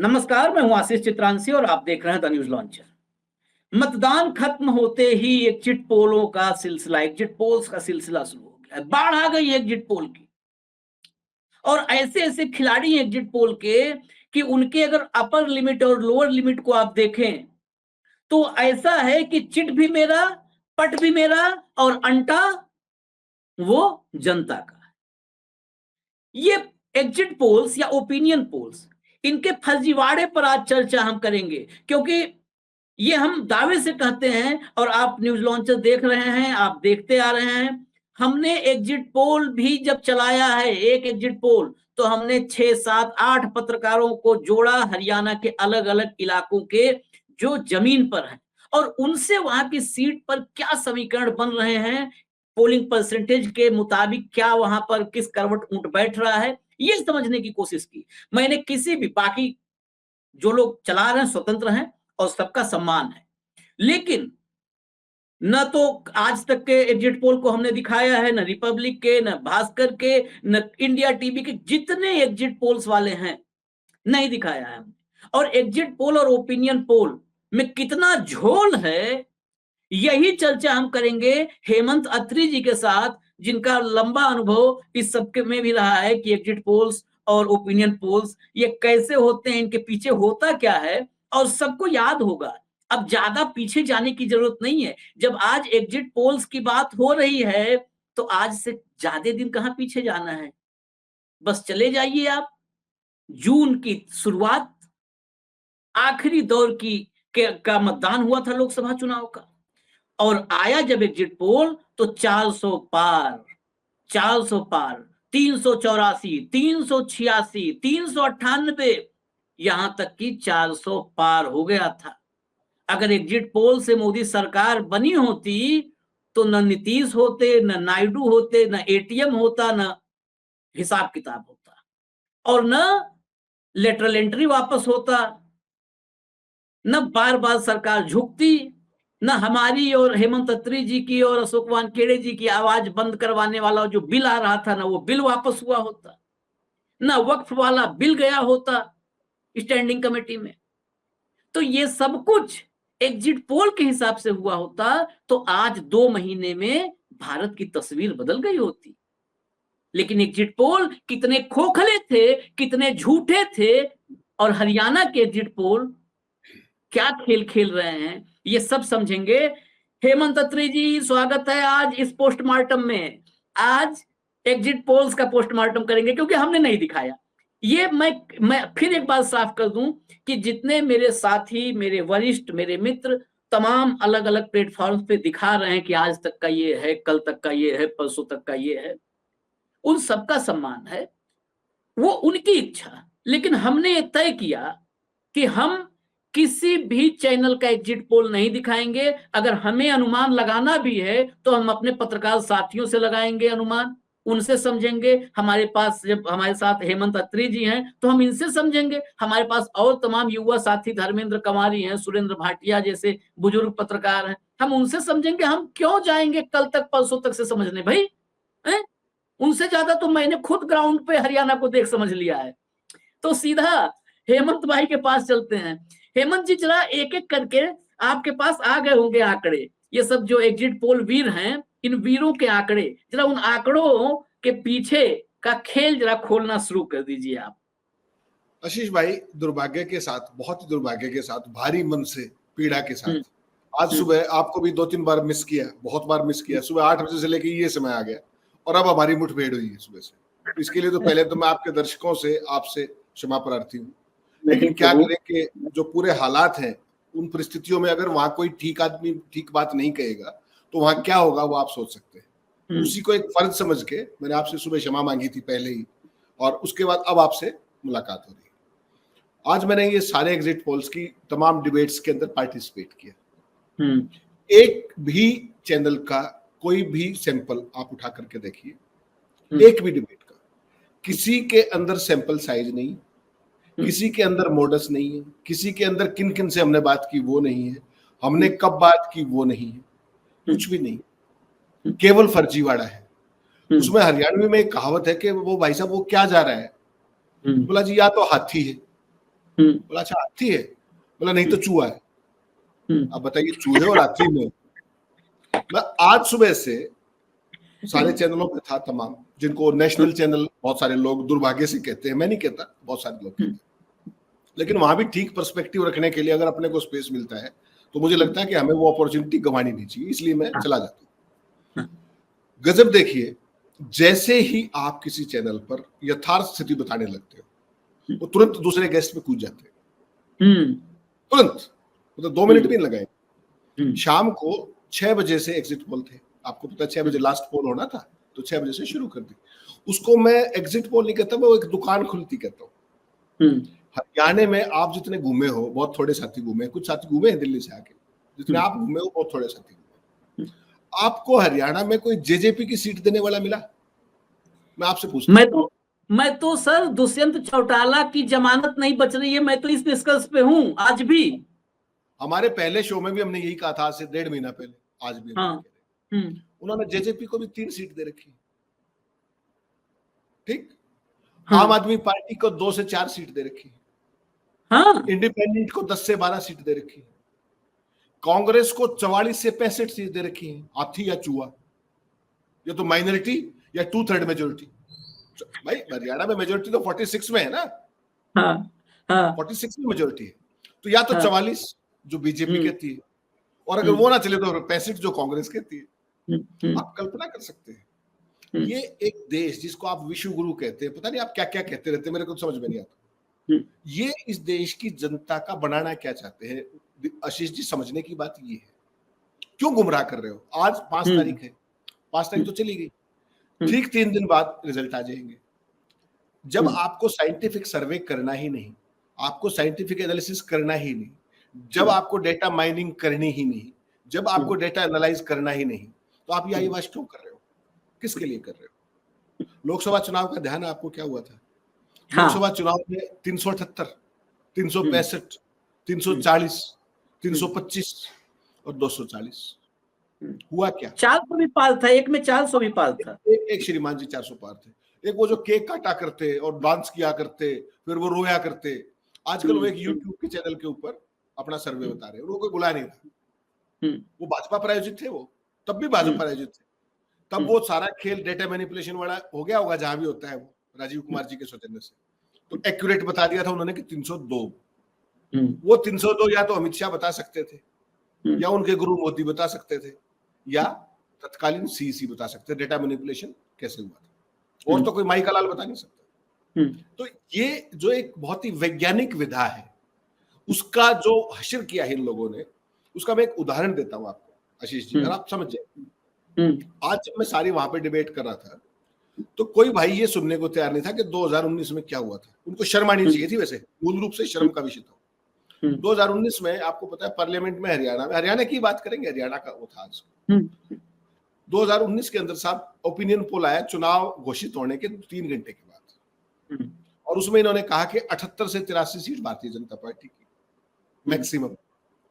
नमस्कार, मैं हूं आशीष चित्रांशी और आप देख रहे हैं द न्यूज लॉन्चर। मतदान खत्म होते ही एग्जिट पोलों का सिलसिला, एग्जिट पोल्स का सिलसिला शुरू हो गया है। बाढ़ आ गई एग्जिट पोल की और ऐसे ऐसे खिलाड़ी हैं एग्जिट पोल के कि उनके अगर अपर लिमिट और लोअर लिमिट को आप देखें तो ऐसा है कि चिट भी मेरा, पट भी मेरा और अंटा वो जनता का। ये एग्जिट पोल्स या ओपिनियन पोल्स, इनके फर्जीवाड़े पर आज चर्चा हम करेंगे, क्योंकि ये हम दावे से कहते हैं और आप न्यूज लॉन्चर देख रहे हैं, आप देखते आ रहे हैं। हमने एग्जिट पोल भी जब चलाया है, एक एग्जिट पोल, तो हमने 6, 7, 8 पत्रकारों को जोड़ा हरियाणा के अलग अलग इलाकों के जो जमीन पर हैं और उनसे वहां की सीट पर क्या समीकरण बन रहे हैं, पोलिंग परसेंटेज के मुताबिक क्या वहां पर किस करवट ऊंट बैठ रहा है, ये समझने की कोशिश की। मैंने किसी भी, बाकी जो लोग चला रहे हैं स्वतंत्र हैं और सबका सम्मान है, लेकिन न तो आज तक के एग्जिट पोल को हमने दिखाया है, न रिपब्लिक के, न भास्कर के, न इंडिया टीवी के, जितने एग्जिट पोल्स वाले हैं नहीं दिखाया है हमने। और एग्जिट पोल और ओपिनियन पोल में कितना झोल है, यही चर्चा हम करेंगे हेमंत अत्री जी के साथ, जिनका लंबा अनुभव इस सबके में भी रहा है कि एग्जिट पोल्स और ओपिनियन पोल्स ये कैसे होते हैं, इनके पीछे होता क्या है। और सबको याद होगा, अब ज्यादा पीछे जाने की जरूरत नहीं है। जब आज एग्जिट पोल्स की बात हो रही है तो आज से ज्यादा दिन कहां पीछे जाना है, बस चले जाइए आप जून की शुरुआत, आखिरी दौर की का मतदान हुआ था लोकसभा चुनाव का, और आया जब एग्जिट पोल तो 400 पार, 400 पार, 384, 386, 398, यहां तक कि 400 पार हो गया था। अगर एग्जिट पोल से मोदी सरकार बनी होती तो न नीतीश होते, न नायडू होते, न एटीएम होता, न हिसाब किताब होता, और न लेटरल एंट्री वापस होता, न बार बार सरकार झुकती, न हमारी और हेमंत अत्री जी की और अशोक वानखेड़े जी की आवाज बंद करवाने वाला जो बिल आ रहा था, ना वो बिल वापस हुआ होता, ना वक्फ वाला बिल गया होता स्टैंडिंग कमेटी में। तो ये सब कुछ एग्जिट पोल के हिसाब से हुआ होता तो आज 2 महीने में भारत की तस्वीर बदल गई होती। लेकिन एग्जिट पोल कितने खोखले थे, कितने झूठे थे, और हरियाणा के एग्जिट पोल क्या खेल खेल रहे हैं, ये सब समझेंगे। हेमंत अत्री जी, स्वागत है आज इस पोस्टमार्टम में। आज एग्जिट पोल्स का पोस्टमार्टम करेंगे, क्योंकि हमने नहीं दिखाया। ये मैं फिर एक बात साफ कर दूं कि जितने मेरे साथी, मेरे वरिष्ठ, मेरे मित्र तमाम अलग अलग प्लेटफॉर्म पे दिखा रहे हैं कि आज तक का ये है, कल तक का ये है, परसों तक का ये है, उन सबका सम्मान है, वो उनकी इच्छा। लेकिन हमने ये तय किया कि हम किसी भी चैनल का एग्जिट पोल नहीं दिखाएंगे। अगर हमें अनुमान लगाना भी है तो हम अपने पत्रकार साथियों से लगाएंगे अनुमान, उनसे समझेंगे। हमारे पास जब हमारे साथ हेमंत अत्री जी हैं तो हम इनसे समझेंगे। हमारे पास और तमाम युवा साथी धर्मेंद्र कंवारी हैं, सुरेंद्र भाटिया जैसे बुजुर्ग पत्रकार हैं, हम उनसे समझेंगे। हम क्यों जाएंगे कल तक परसों तक से समझने भाई, है? उनसे ज्यादा तो मैंने खुद ग्राउंड पे हरियाणा को देख समझ लिया है। तो सीधा हेमंत भाई के पास चलते हैं। हेमंत जी, जरा एक एक करके, आपके पास आ गए होंगे आंकड़े, ये सब जो एग्जिट पोल वीर हैं, इन वीरों के आंकड़े, जरा उन आंकड़ों के पीछे का खेल जरा खोलना शुरू कर दीजिए आप। आशीष भाई, दुर्भाग्य के साथ, बहुत ही दुर्भाग्य के साथ, भारी मन से, पीड़ा के साथ, आज सुबह आपको भी 2-3 बार मिस किया, बहुत बार मिस किया। सुबह 8 बजे से लेके ये समय आ गया और अब हमारी मुठभेड़ हुई है सुबह से। इसके लिए तो पहले तो मैं आपके दर्शकों से, आपसे क्षमा प्रार्थी हूँ। लेकिन क्या करें कि जो पूरे हालात हैं, उन परिस्थितियों में अगर वहां कोई ठीक आदमी ठीक बात नहीं कहेगा तो वहां क्या होगा वो आप सोच सकते हैं। उसी को एक फर्ज समझ के मैंने आपसे सुबह क्षमा मांगी थी पहले ही, और उसके बाद अब आपसे मुलाकात हो रही है। आज मैंने ये सारे एग्जिट पोल्स की तमाम डिबेट्स के अंदर पार्टिसिपेट किया। एक भी चैनल का कोई भी सैंपल आप उठा करके देखिए, एक भी डिबेट का, किसी के अंदर सैंपल साइज नहीं, किसी के अंदर मोडस नहीं है, किसी के अंदर किन किन से हमने बात की वो नहीं है, हमने कब बात की वो नहीं है, कुछ भी नहीं, केवल फर्जीवाड़ा है। उसमें हरियाणवी में एक कहावत है कि वो भाई साहब वो क्या जा रहा है, बोला जी या तो हाथी है बोला अच्छा हाथी है, बोला नहीं तो चूहा है। अब बताइए चूहे और हाथी में, मैं आज सुबह से सारे चैनलों पे था तमाम, जिनको नेशनल चैनल बहुत सारे लोग दुर्भाग्य से कहते हैं, मैं नहीं कहता, बहुत सारे लोग कहते हैं, लेकिन वहां भी ठीक पर्सपेक्टिव रखने के लिए अगर अपने को स्पेस मिलता है तो मुझे लगता है कि हमें वो अपॉर्चुनिटी गंवानी नहीं चाहिए, इसलिए मैं चला जाता हूँ। गजब देखिए, जैसे ही आप किसी चैनल पर यथार्थ स्थिति बताने लगते हो वो तुरंत दूसरे गेस्ट में कूद जाते हैं, तुरंत, मतलब 2 मिनट भी नहीं लगाए। शाम को 6 बजे से एग्जिट पोल थे, आपको पता है 6 बजे लास्ट पोल होना था, तो 6 बजे से शुरू कर दी। उसको मैं एग्जिट पोल नहीं कहता, मैं वो एक दुकान खुलती कहता हूँ। हरियाणा में आप जितने घूमे हो, बहुत थोड़े साथी घूमे, कुछ साथी घूमे हैं दिल्ली से आके, जितने आप घूमे हो बहुत थोड़े साथी घूमे। आपको हरियाणा में कोई जेजेपी की सीट देने वाला मिला? मैं आपसे पूछता हूं। मैं तो सर दुष्यंत चौटाला की जमानत नहीं बच रही है, मैं तो इस निष्कर्ष पे हूं आज भी। हमारे पहले शो में भी हमने यही कहा था, आज से 1.5 महीना पहले, आज भी हाँ। उन्होंने जेजेपी को भी 3 सीट दे रखी, ठीक। हाँ। आम आदमी पार्टी को 2 से 4 सीट दे रखी, हाँ। इंडिपेंडेंट को 10 से 12 सीट दे रखी, कांग्रेस को 44 से 65 सीट दे रखी है। हाथी या चूहा, ये तो माइनॉरिटी या 2/3 मेजोरिटी। भाई हरियाणा में मेजोरिटी तो 46 में है ना, हाँ। हाँ। 46 में मेजोरिटी है, तो या तो 44 जो बीजेपी कहती है, और अगर वो ना चले तो 65 जो कांग्रेस कहती है। आप कल्पना कर सकते हैं, ये एक देश जिसको आप विश्व गुरु कहते हैं, पता नहीं आप क्या क्या कहते रहते हैं, मेरे को समझ में नहीं आता। ये इस देश की जनता का बनाना क्या चाहते हैं? आशीष जी, समझने की बात ये है, क्यों गुमराह कर रहे हो? आज 5 तारीख है, 5 तारीख तो चली गई, ठीक 3 दिन बाद रिजल्ट आ जाएंगे। जब आपको साइंटिफिक सर्वे करना ही नहीं, आपको साइंटिफिक एनालिसिस करना ही नहीं, जब आपको डेटा माइनिंग करनी ही नहीं, जब आपको डेटा एनालाइज करना ही नहीं, तो आप ये आईवाश क्यों कर रहे हो? किसके लिए कर रहे हो? लोकसभा चुनाव का ध्यान आपको क्या हुआ था? लोकसभा चुनाव में 378, 365, 340, 325 और 240 हुआ क्या? 400 भी पार था, एक में 400 भी पार था। एक श्रीमान जी 400 पार थे। एक वो जो केक काटा करते और डांस किया करते, फिर वो रोया करते, आजकल वो एक यूट्यूब के चैनल के ऊपर अपना सर्वे बता रहे हैं, उनको कोई बुलाया नहीं था। वो भाजपा प्रायोजित थे, वो तब भी भाजपा प्रायोजित थे, तब वो सारा खेल डेटा मैनिपुलेशन वाला हो गया होगा, जहां भी होता है वो राजीव कुमार जी के सौजन्य से, तो एक्यूरेट बता दिया था उन्होंने कि 302। वो 302 या तो अमित शाह बता सकते थे, या उनके गुरु मोदी बता सकते थे, या तत्कालीन सीईसी बता सकते, डेटा मैनिपुलेशन कैसे हुआ था, और तो कोई माई का लाल बता नहीं सकता। तो ये जो एक बहुत ही वैज्ञानिक विधा है, उसका जो हश्र किया है इन लोगों ने, उसका मैं एक उदाहरण देता हूं आपको आशीष जी, अगर आप समझ जाए। आज जब मैं सारी वहां पे डिबेट कर रहा था, तो कोई भाई ये सुनने को तैयार नहीं था कि 2019 में क्या हुआ था। उनको शर्म आनी चाहिए थी, वैसे मूल रूप से शर्म का विषय था। 2019 में आपको पता है पार्लियामेंट में हरियाणा की बात करेंगे, हरियाणा का वो था आज। 2019 के अंदर साहब ओपिनियन पोल आया चुनाव घोषित होने के 3 घंटे के बाद, और उसमें इन्होंने कहा कि 78 से 83 सीट भारतीय जनता पार्टी की मैक्सिमम,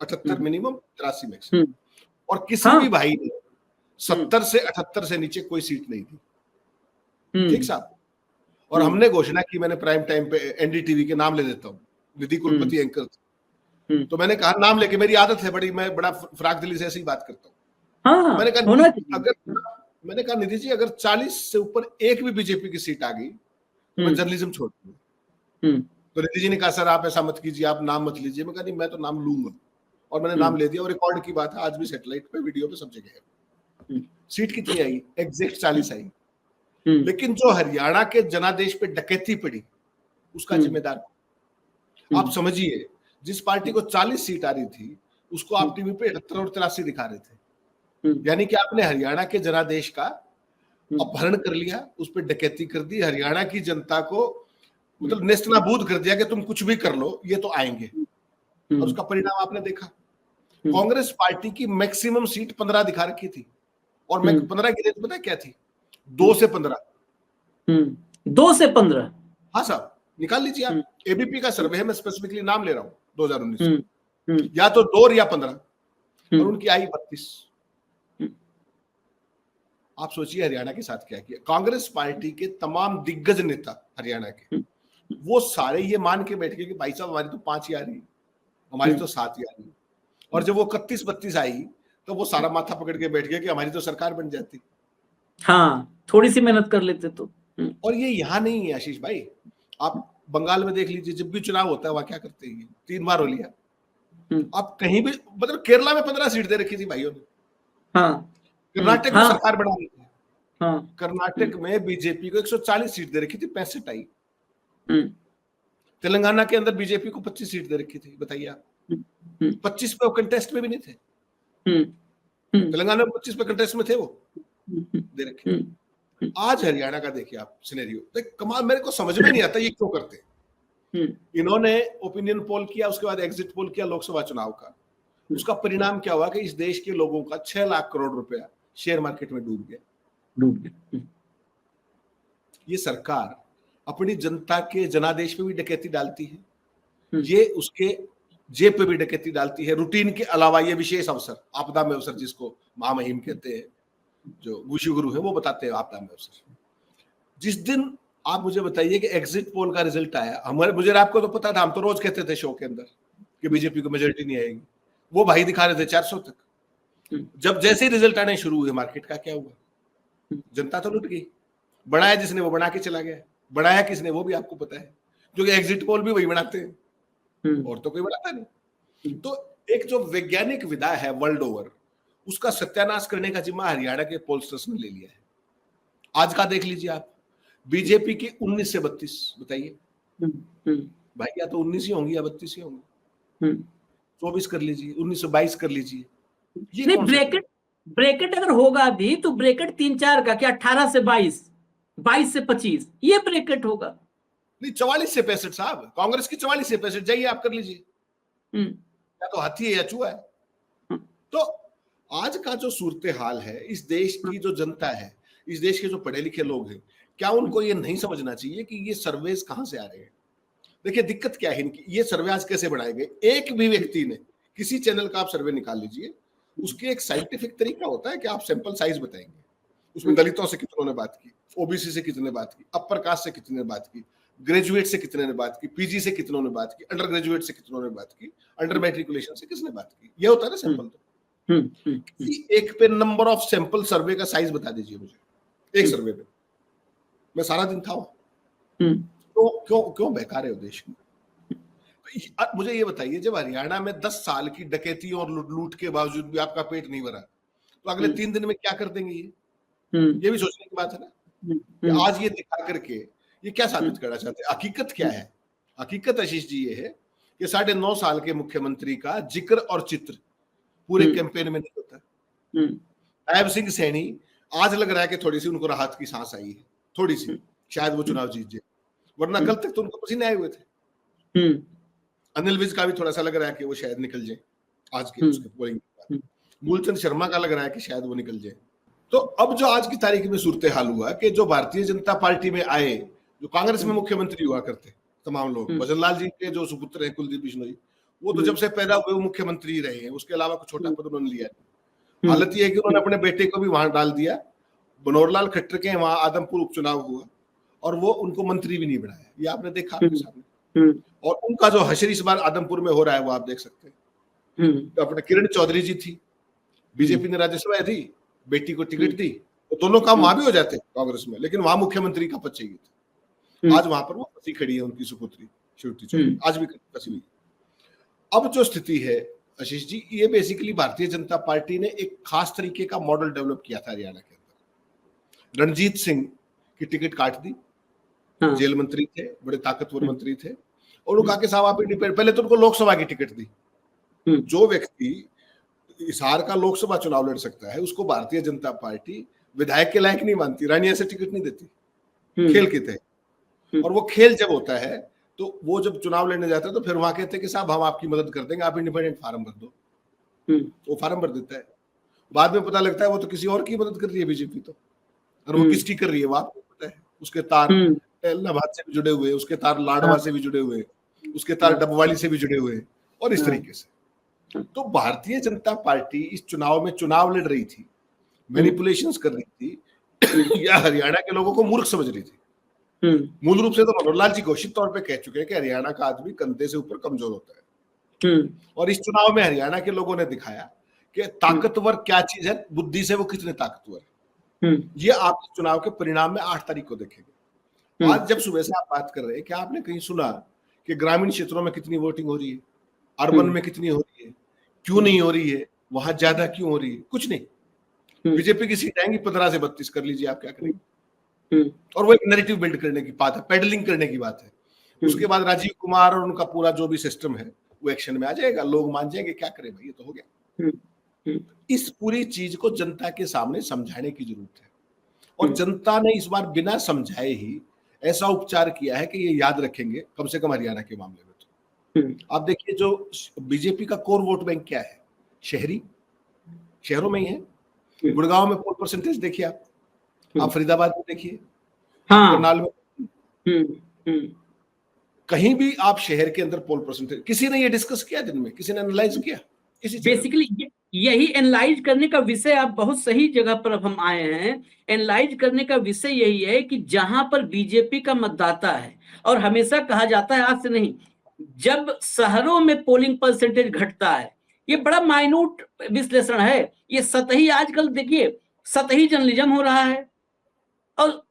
78 मिनिमम, 83 मैक्सिमम, और किसी भी भाई ने 70 से 78 से नीचे कोई सीट नहीं थी, ठीक साहब। और हमने घोषणा की, मैंने प्राइम टाइम पे एनडीटीवी के नाम ले देता हूँ, निधि कुलपति एंकर, तो मैंने कहा नाम लेके, मेरी आदत है बड़ी, मैं बड़ा फ्राक दिली से ऐसी बात करता हूँ। मैंने कहा निधि जी, अगर 40 से ऊपर एक भी बीजेपी की सीट आ गई तो मैं जर्नलिज्म छोड़ दूंगा। तो निधि जी ने कहा सर आप ऐसा मत कीजिए, आप नाम मत लीजिए। मैं कहा नहीं, मैं तो नाम लूंगा, और मैंने नाम ले दिया, और रिकॉर्ड की बात है, आज भी सैटेलाइट पे, वीडियो पे, सब जगह है। सीट कितनी आई? एग्जैक्ट 40 आई। लेकिन जो हरियाणा के जनादेश पे डकैती पड़ी, उसका जिम्मेदार आप समझिए, जिस पार्टी को 40 सीट आ रही थी, उसको आप टीवी पे 78 और 83 दिखा रहे थे। यानी कि आपने हरियाणा के जनादेश का अपहरण कर लिया, उस पर डकैती कर दी, हरियाणा की जनता को मतलब नेस्तनाबूद कर दिया कि तुम कुछ भी कर लो, ये तो आएंगे। और उसका परिणाम आपने देखा, कांग्रेस पार्टी की मैक्सिमम सीट 15 दिखा रखी थी, और मैं 15 की रेंज पता है क्या थी? 2 से 15। 2 से 15? हाँ साहब, निकाल लीजिए आप, एबीपी का सर्वे है, मैं स्पेसिफिकली नाम ले रहा हूं 2019, या तो 2 या 15, और उनकी आई 32। आप सोचिए हरियाणा के साथ क्या किया। कांग्रेस पार्टी के तमाम दिग्गज नेता हरियाणा के वो सारे ये मान के बैठ गए कि भाई साहब हमारी तो 5 ही आ रही है, हमारी तो 7 ही आ रही है। और जब वो 31-32 आई तो वो सारा माथा पकड़ के बैठ गया कि हमारी तो सरकार बन जाती। हाँ, थोड़ी सी मेहनत कर लेते तो। और ये यहाँ नहीं है आशीष भाई, आप बंगाल में देख लीजिए, जब भी चुनाव होता है वहां क्या करते हैं, 3 बार हो लिया। आप कहीं भी, मतलब केरला में 15 सीट दे रखी थी भाइयों ने। हाँ, कर्नाटक में सरकार बना रही थी। हाँ, कर्नाटक में बीजेपी को 140 सीट दे रखी थी, 65 आई। हम्म, तेलंगाना के अंदर बीजेपी को 25 सीट दे रखी थी, बताइए आप। 25 पे कंटेस्ट में भी नहीं थे। तेलंगाना में 25 पे कंटेस्ट में थे, वो दे रखे। आज हरियाणा का देखिए आप सिनेरियो, देख कमाल, मेरे को समझ में नहीं आता ये क्यों करते हैं। इन्होंने ओपिनियन पोल किया, उसके बाद एग्जिट पोल किया लोकसभा चुनाव का। उसका परिणाम क्या हुआ कि इस देश के लोगों का 6 लाख करोड़ रुपया शेयर मार्केट में डूब गया। ये सरकार अपनी जनता के जनादेश पे भी डकैती डालती है, ये उसके जेब पे भी डकैती डालती है। रूटीन के अलावा ये विशेष अवसर, आपदा में अवसर, जिसको महामहिम कहते हैं, जो गुशु गुरु है वो बताते हैं आपदा में अवसर। जिस दिन आप मुझे बताइए कि एग्जिट पोल का रिजल्ट आया, हमारे, मुझे आपको तो पता था, हम तो रोज कहते थे शो के अंदर कि बीजेपी को मेजोरिटी नहीं आएगी, वो भाई दिखा रहे थे 400 तक। जब जैसे ही रिजल्ट आने शुरू हुए, मार्केट का क्या हुआ, जनता तो लुट गई। बनाया जिसने वो बना के चला गया, बनाया किसने वो भी आपको पता है, क्योंकि एग्जिट पोल भी वही बनाते हैं और तो कोई बनाता नहीं। तो एक जो वैज्ञानिक विधा है वर्ल्ड ओवर, उसका सत्यानाश करने का जिम्मा हरियाणा के पोलस्टर्स ने ले लिया है। आज का देख लीजिए आप, बीजेपी की 19 से 32, बताइए भाई, या तो 19 ही होंगी या 32 ही होंगी। 24 कर लीजिए, 19 से 22 कर लीजिए। ये नहीं, ब्रेकेट अगर होगा भी तो ब्रेकेट 3-4 का, क्या 18 से 22, 22 से 25, ये ब्रेकेट होगा। नहीं, 44 से 65 साहब, कांग्रेस की 44 से 65, जाइए आप कर लीजिए। या तो हाथी है या चूहा है। तो आज का जो सूरत हाल है, इस देश की जो जनता है, इस देश के जो पढ़े लिखे लोग हैं, क्या उनको ये नहीं समझना चाहिए कि ये सर्वेज कहां से आ रहे हैं। देखिए दिक्कत क्या है इनकी, ये सर्वे आज कैसे बनाए गए। एक भी व्यक्ति ने, किसी चैनल का आप सर्वे निकाल लीजिए, उसके एक साइंटिफिक तरीका होता है कि आप सैंपल साइज बताएंगे, उसमें दलितों से कितनों ने बात की, ओबीसी से कितने बात की, अपर कास्ट से कितने ने बात की, ग्रेजुएट से कितने ने बात की, पीजी से कितनों ने बात की, अंडर ग्रेजुएट से कितनों ने बात की, अंडर मैट्रिकुलेशन से किसने बात की, ये होता है ना सैंपल। तो एक पे नंबर ऑफ सैंपल सर्वे का साइज बता दीजिए मुझे, एक सर्वे पे। मैं सारा दिन था तो क्यों बहका रहे हो देश में। मुझे ये बताइए, जब हरियाणा में 10 साल की डकैती और लूट के बावजूद भी आपका पेट नहीं भरा, तो अगले 3 दिन में क्या कर देंगे ये भी सोचने की बात है ना। कि आज ये दिखा करके ये क्या साबित करना चाहते हैं, हकीकत क्या है। हकीकत आशीष जी ये है कि 9.5 साल के मुख्यमंत्री का जिक्र और चित्र पूरे कैंपेन में नहीं होता। नायब सिंह सैनी, आज लग रहा है कि थोड़ी सी उनको राहत की सांस आई है, थोड़ी सी, शायद वो चुनाव जीत जाए, वरना कल तक तो उनको पसीने आए हुए थे। अनिल विज का भी थोड़ा सा लग रहा है कि वो शायद निकल जाए आज के उसके पोलिंग के बाद। मूलचंद शर्मा का लग रहा है कि शायद वो निकल जाए। तो अब जो आज की तारीख में सूरत हाल हुआ कि जो भारतीय जनता पार्टी में आए, जो कांग्रेस में मुख्यमंत्री हुआ करते तमाम लोग, भजन लाल जी के जो सुपुत्र हैं कुलदीप बिश्नोई, वो तो जब से पैदा हुए वो मुख्यमंत्री ही रहे हैं, उसके अलावा कुछ छोटा पद उन्होंने लिया है। हालत यह है कि उन्होंने अपने बेटे को भी वहां डाल दिया, बनोरलाल खट्टर के वहां आदमपुर उपचुनाव हुआ और वो उनको मंत्री भी नहीं बनाया, ये आपने देखा आपके सामने। और उनका जो हशर इस बार आदमपुर में हो रहा है वो आप देख सकते हैं। तो अपने किरण चौधरी जी थी, बीजेपी ने राज्यसभा दी, बेटी को टिकट दी, तो दोनों काम वहां भी हो जाते कांग्रेस में, लेकिन वहां मुख्यमंत्री का पद चाहिए था। आज वहां पर वो फंसी खड़ी है उनकी सुपुत्री श्रुति चौधरी, आज भी फंसी हुई। अब जो स्थिति है आशीष जी, ये बेसिकली भारतीय जनता पार्टी ने एक खास तरीके का मॉडल डेवलप किया था हरियाणा के अंदर। रणजीत सिंह की टिकट काट दी, जेल मंत्री थे, बड़े ताकतवर मंत्री थे, और वो कहा कि साहब आप इंडिपेंडेंट, पहले तो उनको लोकसभा की टिकट दी। जो व्यक्ति हिसार का लोकसभा चुनाव लड़ सकता है उसको भारतीय जनता पार्टी विधायक के लायक नहीं मानती, रानिया से टिकट नहीं देती, खेल के तहत। और वो खेल जब होता है तो वो जब चुनाव लड़ने जाता है तो फिर वहां कहते हैं कि साहब हम आपकी मदद कर देंगे, आप इंडिपेंडेंट फार्म भर दो। वो फार्म भर देता है, बाद में पता लगता है वो तो किसी और की मदद कर रही है बीजेपी, तो और वो किसकी कर रही है वो आपको पता है। उसके तार इलाहाबाद से भी जुड़े हुए, उसके तार लाडवा से भी जुड़े हुए, उसके तार डबवाली से भी जुड़े हुए, और इस तरीके से। तो भारतीय जनता पार्टी इस चुनाव में चुनाव लड़ रही थी, मैनिपुलेशंस कर रही थी, या हरियाणा के लोगों को मूर्ख समझ रही थी। मूल रूप से तो मनोहर लाल जी घोषित तौर पे कह चुके हैं कि हरियाणा का आदमी कंधे से ऊपर कमजोर होता है। और इस चुनाव में हरियाणा के लोगों ने दिखाया कि ताकतवर क्या चीज है, बुद्धि से वो कितने ताकतवर है। ये आप इस चुनाव के परिणाम में 8 तारीख को देखेंगे। आज जब सुबह से आप बात कर रहे हैं, क्या आपने कहीं सुना कि ग्रामीण क्षेत्रों में कितनी वोटिंग हो रही है, अर्बन में कितनी हो रही है, क्यों नहीं हो रही है, वहां ज्यादा क्यों हो रही है? कुछ नहीं। बीजेपी की सीट आएंगी 15 से 32, कर लीजिए आप क्या करेंगे। और वो एक नैरेटिव बिल्ड करने की बात है, पेडलिंग करने की बात है। उसके बाद राजीव कुमार और उनका पूरा जो भी सिस्टम है वो एक्शन में आ जाएगा, लोग मान जाएंगे, क्या करें भाई, ये तो हो गया। इस पूरी चीज को जनता के सामने समझाने की जरूरत है, और जनता ने इस बार बिना समझाए ही ऐसा उपचार किया है कि ये याद रखेंगे, कम से कम हरियाणा के मामले में। तो आप देखिए, जो बीजेपी का कोर वोट बैंक क्या है, शहरों में ही है। गुड़गांव में पोल परसेंटेज देखिए आप फरीदाबाद में देखिए, करनाल में, कहीं भी आप शहर के अंदर पोल परसेंटेज, किसी ने ये डिस्कस किया दिन में, किसी ने एनालाइज किया? बेसिकली यही एनालाइज करने का विषय, आप बहुत सही जगह पर अब हम आए हैं। एनालाइज करने का विषय यही है कि जहां पर बीजेपी का मतदाता है, और हमेशा कहा जाता है, आज से नहीं, जब शहरों में पोलिंग परसेंटेज घटता है, ये बड़ा माइन्यूट विश्लेषण है, ये सतही, आजकल देखिए सतही जर्नलिज्म हो रहा है। और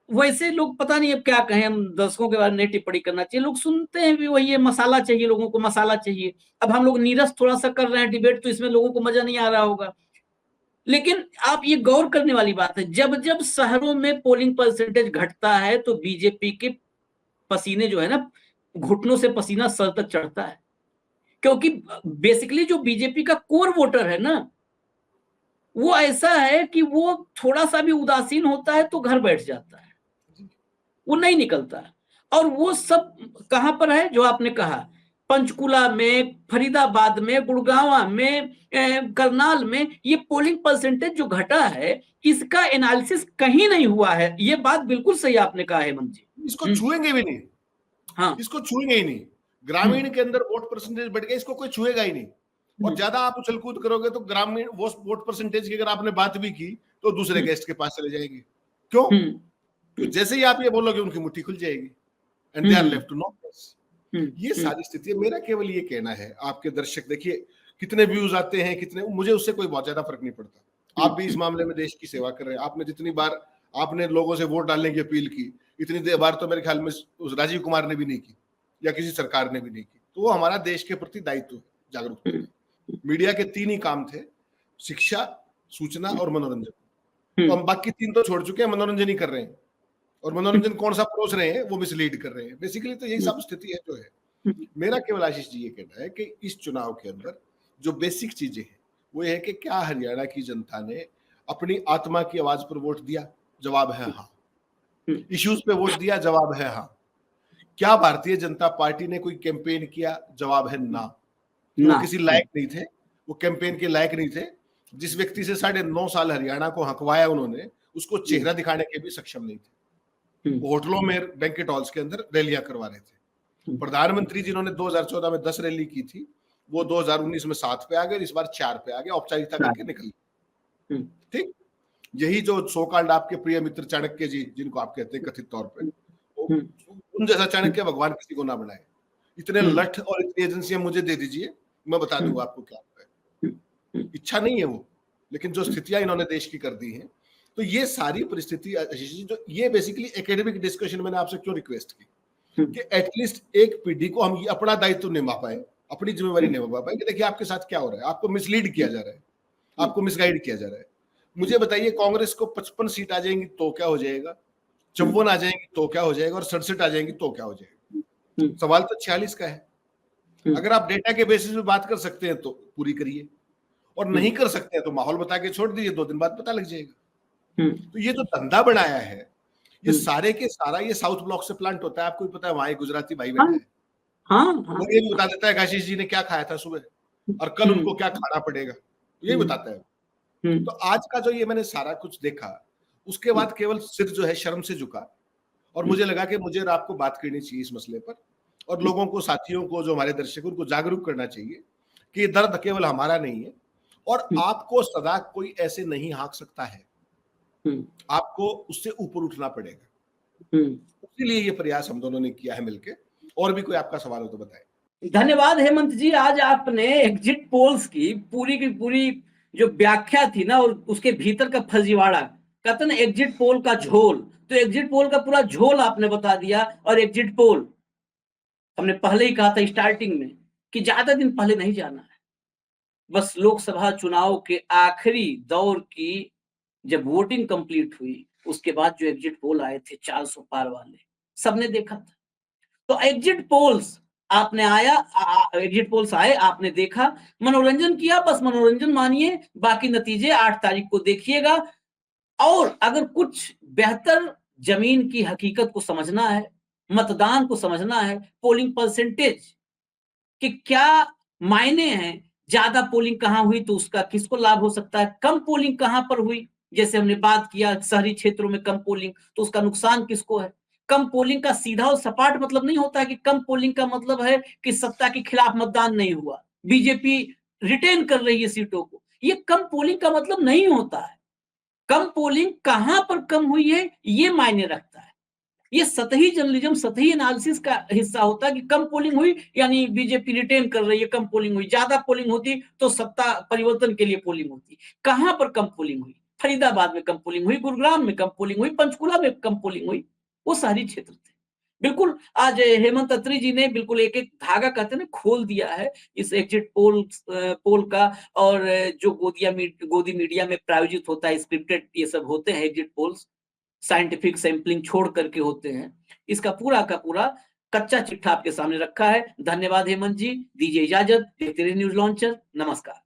वैसे लोग, पता नहीं अब क्या कहें, हम दर्शकों के बारे में टिप्पणी करना चाहिए, लोग सुनते हैं भी वही है, मसाला चाहिए, लोगों को मसाला चाहिए। अब हम लोग नीरस थोड़ा सा कर रहे हैं डिबेट, तो इसमें लोगों को मजा नहीं आ रहा होगा, लेकिन आप ये गौर करने वाली बात है, जब जब शहरों में पोलिंग परसेंटेज घटता है तो बीजेपी के पसीने जो है ना, घुटनों से पसीना सर तक चढ़ता है। क्योंकि बेसिकली जो बीजेपी का कोर वोटर है ना, वो ऐसा है कि वो थोड़ा सा भी उदासीन होता है तो घर बैठ जाता है, वो नहीं निकलता। और वो सब कहां पर है, जो आपने कहा, पंचकुला में, फरीदाबाद में, गुड़गांव में, करनाल में, ये पोलिंग परसेंटेज जो घटा है, इसका एनालिसिस कहीं नहीं हुआ है। ये बात बिल्कुल सही आपने कहा हेमंत जी। इसको छुएंगे भी नहीं। हाँ, इसको छुएंगे ही नहीं। ग्रामीण के अंदर वोट परसेंटेज बढ़ गया, इसको कोई छुएगा ही नहीं। और ज्यादा आप उछलकूद करोगे तो ग्रामीण वोट परसेंटेज की अगर आपने बात भी की तो दूसरे गेस्ट के पास चले जाएंगे। क्यों? क्योंकि जैसे ही आप ये बोलोगे उनकी मुट्ठी खुल जाएगी, and they are left to know this. ये सारी स्थिति है। मेरा केवल ये कहना है, आपके दर्शक देखिए कितने व्यूज आते हैं, कितने, मुझे उससे कोई बहुत ज्यादा फर्क नहीं पड़ता। आप भी इस मामले में देश की सेवा कर रहे हैं। आपने जितनी बार आपने लोगों से वोट डालने की अपील की, इतनी देर बार तो मेरे ख्याल में उस राजीव कुमार ने भी नहीं की, या किसी सरकार ने भी नहीं की। तो वो हमारा देश के प्रति दायित्व है, जागरूकता। मीडिया के 3 ही काम थे, शिक्षा, सूचना और मनोरंजन। तो हम बाकी 3 तो छोड़ चुके हैं, मनोरंजन ही कर रहे हैं। और मनोरंजन कौन सा परोस रहे हैं, वो मिसलीड कर रहे हैं। बेसिकली तो यही सब स्थिति है जो है। मेरा केवल आशीष जी ये कहना है कि इस चुनाव के अंदर जो बेसिक चीजें हैं वो ये है कि क्या हरियाणा की जनता ने अपनी आत्मा की आवाज पर वोट दिया? जवाब है हाँ। इश्यूज पे वोट दिया? जवाब है हाँ। क्या भारतीय जनता पार्टी ने कोई कैंपेन किया? जवाब है ना। वो किसी लायक नहीं थे, वो कैंपेन के लायक नहीं थे। जिस व्यक्ति से 9.5 साल हरियाणा को हकवाया उन्होंने, उसको चेहरा दिखाने के भी सक्षम नहीं थे। होटलों में, बैंकेट हॉल्स के अंदर रैलियां करवा रहे थे। प्रधानमंत्री जिन्होंने 2014 में 10 रैली की थी, वो 2019 में 7 पे आ गए, इस बार 4 पे आ गए, औपचारिकता करके निकल गए। ठीक, यही जो सो कॉल्ड आपके प्रिय मित्र चाणक्य जी, जिनको आप कहते हैं कथित तौर पे, उन जैसा चाणक्य भगवान किसी को ना बनाए। इतने लठ और इतनी एजेंसियां मुझे दे दीजिए, मैं बता दूंगा आपको क्या होता है। इच्छा नहीं है वो, लेकिन जो स्थितियां इन्होंने देश की कर दी हैं, तो ये सारी परिस्थिति जो ये बेसिकली एकेडमिक डिस्कशन मैंने आपसे क्यों रिक्वेस्ट की कि एटलीस्ट एक पीढ़ी को हम अपना दायित्व निभा पाए, अपनी जिम्मेवारी निभा पाए कि देखिए आपके साथ क्या हो रहा है, आपको मिसलीड किया जा रहा है, आपको मिसगाइड किया जा रहा है। मुझे बताइए, कांग्रेस को 55 सीट आ जाएंगी तो क्या हो जाएगा, 54 आ जाएंगी तो क्या हो जाएगा, और 67 आ जाएंगी तो क्या हो जाएगा? सवाल तो 46 का है। अगर आप डेटा के बेसिस पे बात कर सकते हैं तो पूरी करिए, और नहीं कर सकते हैं तो माहौल बता के छोड़ दीजिए, 2 दिन बाद पता लग जाएगा। तो ये जो धंधा बनाया है, ये सारे के सारा ये साउथ ब्लॉक से प्लांट होता है। आपको भी पता है, वहां एक गुजराती भाई बैठा है, वो ये भी बता देता है आशीष जी ने क्या खाया था सुबह और कल उनको क्या खाना पड़ेगा, ये बताता है। तो आज का जो ये मैंने सारा कुछ देखा, उसके बाद केवल सिर जो है शर्म से झुका, और मुझे लगा कि मुझे और आपको बात करनी चाहिए इस मसले पर, और लोगों को, साथियों को, जो हमारे दर्शक, उनको जागरूक करना चाहिए कि ये दर्द केवल हमारा नहीं है, और आपको सदा कोई ऐसे नहीं हाँक सकता है, आपको उससे ऊपर उठना पड़ेगा। इसीलिए ये प्रयास हम दोनों ने किया है मिलके। और भी कोई आपका सवाल हो तो बताएं। धन्यवाद हेमंत जी, आज आपने एग्जिट पोल्स की पूरी जो व्याख्या थी ना, और उसके भीतर का फर्जीवाड़ा, कहते ना एग्जिट पोल का झोल, तो एग्जिट पोल का पूरा झोल आपने बता दिया। और एग्जिट पोल हमने पहले ही कहा था स्टार्टिंग में कि ज्यादा दिन पहले नहीं जाना है, बस लोकसभा चुनाव के आखिरी दौर की जब वोटिंग कंप्लीट हुई उसके बाद जो एग्जिट पोल आए थे 400 पार वाले, सबने देखा था। तो एग्जिट पोल्स आपने एग्जिट पोल्स आए, आपने देखा, मनोरंजन किया, बस मनोरंजन मानिए, बाकी नतीजे 8 तारीख को देखिएगा। और अगर कुछ बेहतर जमीन की हकीकत को समझना है, मतदान को समझना है, पोलिंग परसेंटेज कि क्या मायने हैं, ज्यादा पोलिंग कहां हुई तो उसका किसको लाभ हो सकता है, कम पोलिंग कहां पर हुई, जैसे हमने बात किया शहरी क्षेत्रों में कम पोलिंग तो उसका नुकसान किसको है। कम पोलिंग का सीधा और सपाट मतलब नहीं होता है कि कम पोलिंग का मतलब है कि सत्ता के खिलाफ मतदान नहीं हुआ, बीजेपी रिटेन कर रही है सीटों को, ये कम पोलिंग का मतलब नहीं होता है। कम पोलिंग कहां पर कम हुई है ये मायने रखता है। ये सतही जर्नलिज्म, सतही एनालिसिस का हिस्सा होता है कि कम पोलिंग हुई यानी बीजेपी रिटेन कर रही है, कम पोलिंग हुई, ज्यादा पोलिंग होती तो सत्ता परिवर्तन के लिए पोलिंग होती। कहां पर कम पोलिंग हुई, फरीदाबाद में कम पोलिंग हुई, गुरुग्राम में कम पोलिंग हुई, पंचकुला में कम पोलिंग हुई, वो शहरी क्षेत्र थे। बिल्कुल आज हेमंत अत्री जी ने बिल्कुल एक एक धागा कहते हैं ना खोल दिया है इस एग्जिट पोल का। और जो गोदी मीडिया में प्रायोजित होता है, स्क्रिप्टेड ये सब होते हैं एग्जिट पोल्स, साइंटिफिक सैंपलिंग छोड़ करके होते हैं, इसका पूरा का पूरा कच्चा चिट्ठा आपके सामने रखा है। धन्यवाद हेमंत जी, दीजिए इजाजत, देखते रहिए न्यूज लॉन्चर, नमस्कार।